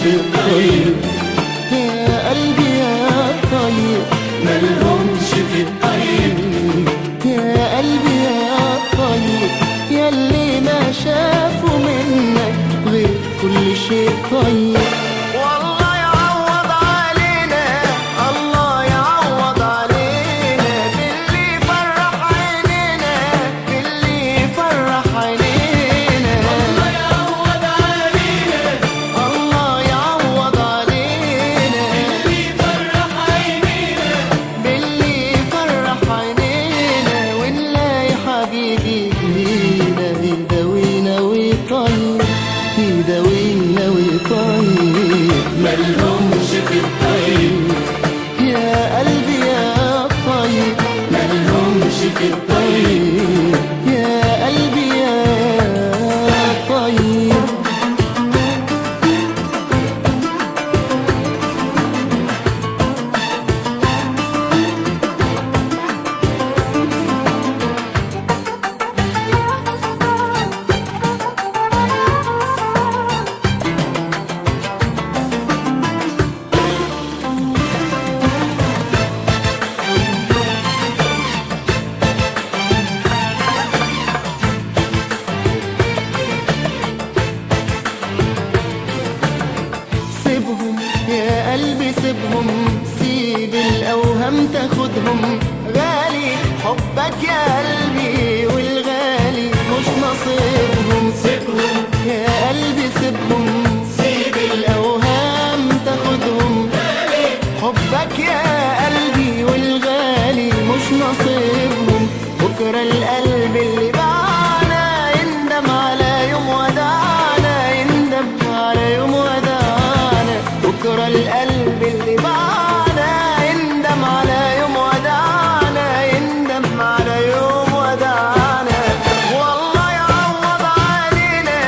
في الطيب، يا قلبي يا طيب مالهمش في الطيب، يا قلبي يا طيب ياللي ما شافوا منك غير كل شيء طيب. والله يعوض علينا، الله يعوض علينا باللي فرح عينينا، باللي فرح عينينا. الله يعوض علينا، الله يعوض علينا باللي فرح عينينا، باللي فرح عينينا. ونلاقي حبيبي لينا يداوينا ويطيب، يداوينا ويطيب مالهمش في الطيب، يا قلبي يا طيب مالهمش في الطيب، يا قلبي يا طيب. سيبهم يا قلبي سيبهم، سيب الأوهام تاخدهم، غالي حبك يا قلبي والغالي مش نصيبهم. سيبهم يا قلبي سيبهم، سيب الأوهام تاخدهم، غالي حبك يا قلبي والغالي مش نصيبهم. بكرة القلب اللي باعنا يندم على يوم ودعنا، يندم على يوم ودعنا. بكرة القلب اللي باعنا يندم على يوم ودعنا، يندم على يوم ودعنا. والله يعوض علينا،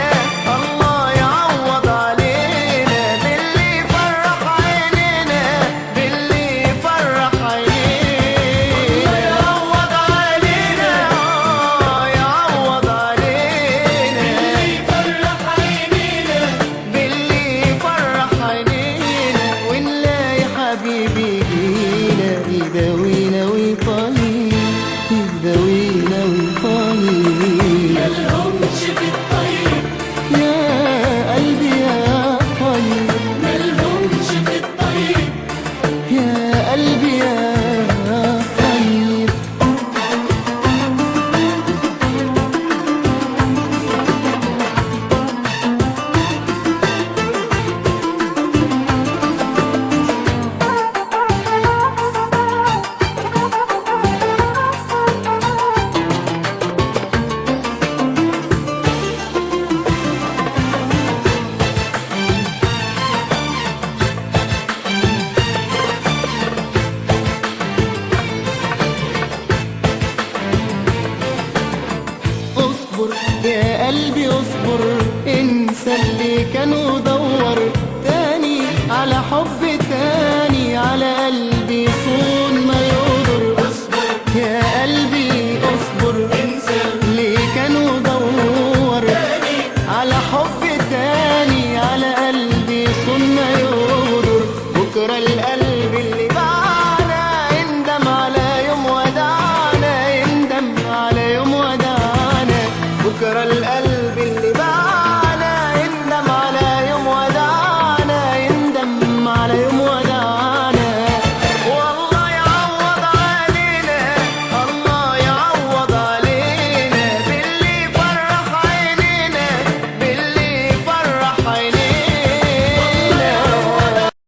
الله يعوض علينا باللي فرح عينينا، باللي فرح عينينا. الله يعوض علينا، يعوض علينا باللي فرح عينينا، باللي فرح عينينا. ونلاقي حبيبي لينا يداوينا ويطيب، يداوينا ويطيب مالهمش في الطيب، يا قلبي يا طيب مالهمش في الطيب، يا قلبي يا طيب. اصبر يا قلبي اصبر، انسى اللي كانوا